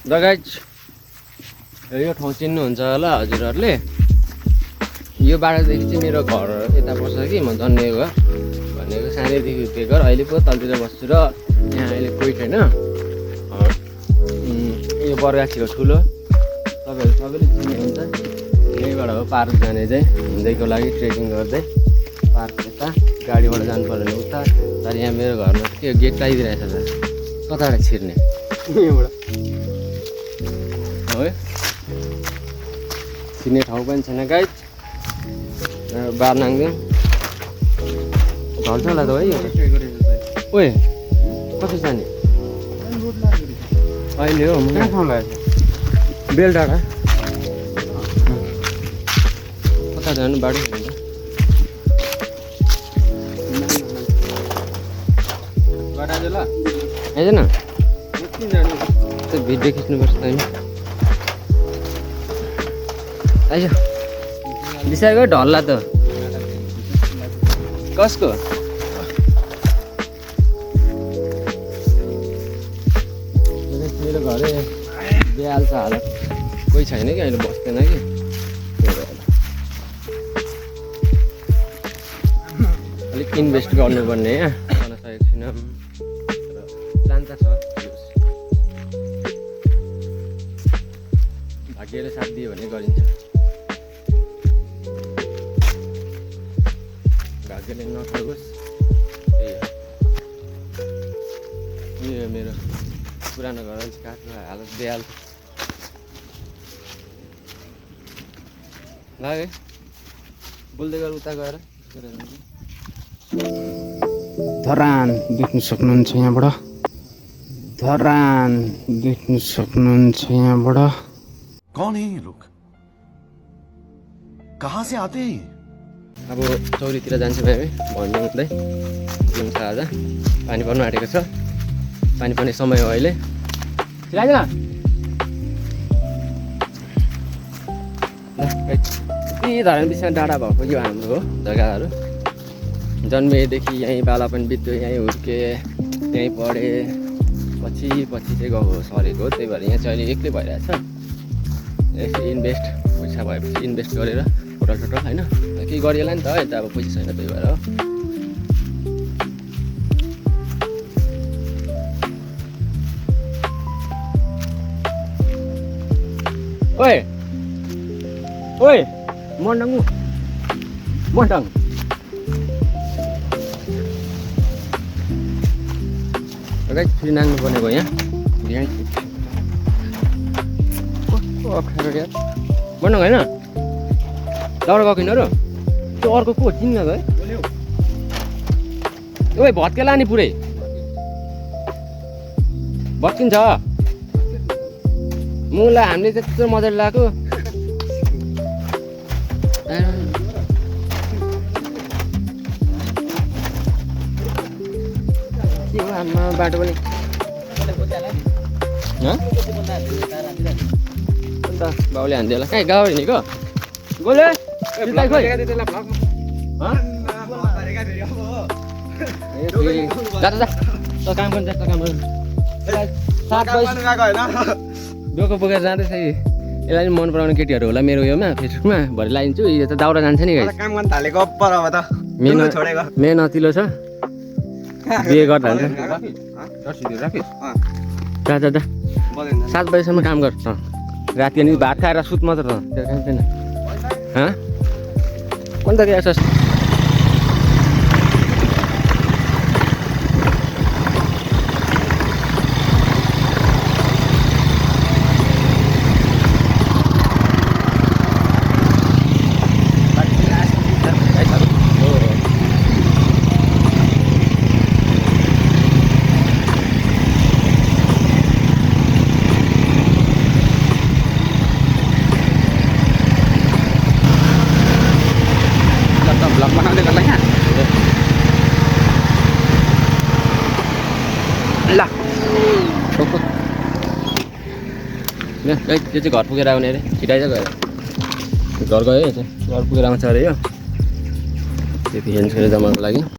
Guys यो ठाउँ चिन्नुहुन्छ होला हजुरहरूले। यो बाटोदेखि चाहिँ मेरो घर यता पर्छ कि म जन्मेको भनेको सानैदेखि हुर्केको घर। अहिले पो तलतिर बस्छु र यहाँ अहिले कोही छैन। यो बरगाछीको ठुलो तपाईँहरू सबैले चिन्नुहुन्छ। यहीँबाट हो पार्क जाने चाहिँ हिँड्दैको लागि ट्रेकिङ गर्दै पार्क यता गाडीबाट जानु पर्दैन उता। तर यहाँ मेरो घरमा के गेट लगाइदिरहेछ त कताबाट छिर्ने यहाँबाट है छिर्ने ठाउँ पनि छैन गाइज। बार नाङ्दिउँ ढल्छ होला त है यो ओए कति जाने अहिले हो बेल डाँडा कता जानु बाटो हेर्दैन त्यो भिडियो खिच्नुपर्छ त नि आइज बिसाएको ढल्ला त कसको मेरो घरै बिहाल्छ हालत कोही छैन कि अहिले बस्दैन कि अलिक इन्भेस्ट गर्नुपर्ने यहाँ गर्न सकेको छैन र प्लान त छ भाग्यले साथ दियो भने गरिन्छ भाग्यले नठगोस् त्यही हो। यो मेरो पुरानो घर चाहिँ काठको हालत बेहाल लाग्यो बोल्दै गर उता गएर धरान देख्न सक्नुहुन्छ यहाँबाट धरान देख्न सक्नुहुन्छ यहाँबाट। कौन है ये लोग कहाँ से आते हैं? अब चौरीतिर जान्छौँ हामी भन्दै हुँदै दिउँछ आज पानी पर्नु आँटेको छ। पानी पर्ने समय हो अहिले। यति धरान बिचमा डाँडा भएको यो हाम्रो हो जग्गाहरू। जन्मेदेखि यहीँ बाला पनि बित्यो यहीँ हुर्के यहीँ पढेँ पछि चाहिँ गाउँ सरेको त्यही भएर यहाँ चाहिँ अहिले एक्लै भइरहेछ। यसरी इन्भेस्ट पैसा भएपछि इन्भेस्ट गरेर होटल होइन केही गरिएला नि त यता अब पैसा छैन त्यही भएर हो। ओए ओए मन्डङ फेरि नाग्नु पर्ने भयो यहाँ कस्तो अप्ठ्यारो यार मन्डङ होइन दाउरा गएको किन र त्यो अर्को को चिन्न त है ओए भत्के लाने पुरै भत्किन्छ मुला हामीले त्यत्रो मजाले लगाएको के हो आमा बाटो पनि अन्त बाउले हान्थ्यो होला कहीँ गाउँ हिँडेको बोले जा काम गर्नु काम गर्नु डोको बोकेर जाँदैछ यसलाई पनि मन पराउने केटीहरू होला मेरो योमा फेसबुकमा भरे लाइदिन्छु। यो त दाउरा जान्छ नि काम गर्न थालेको पर अब त मेहनतिलो छ बिहे गर्दा हुन्छ। जा 7 बजीसम्म काम गर राति अनि भात खाएर सुत मात्र त त्यो काम छैन। कुन त क्या ल त्यो चाहिँ घर पुगेर आउने अरे छिटाइ चाहिँ गएर घर गयो घर पुगेर आउँछ अरे यो त्यति हेर्नु जमाको लागि।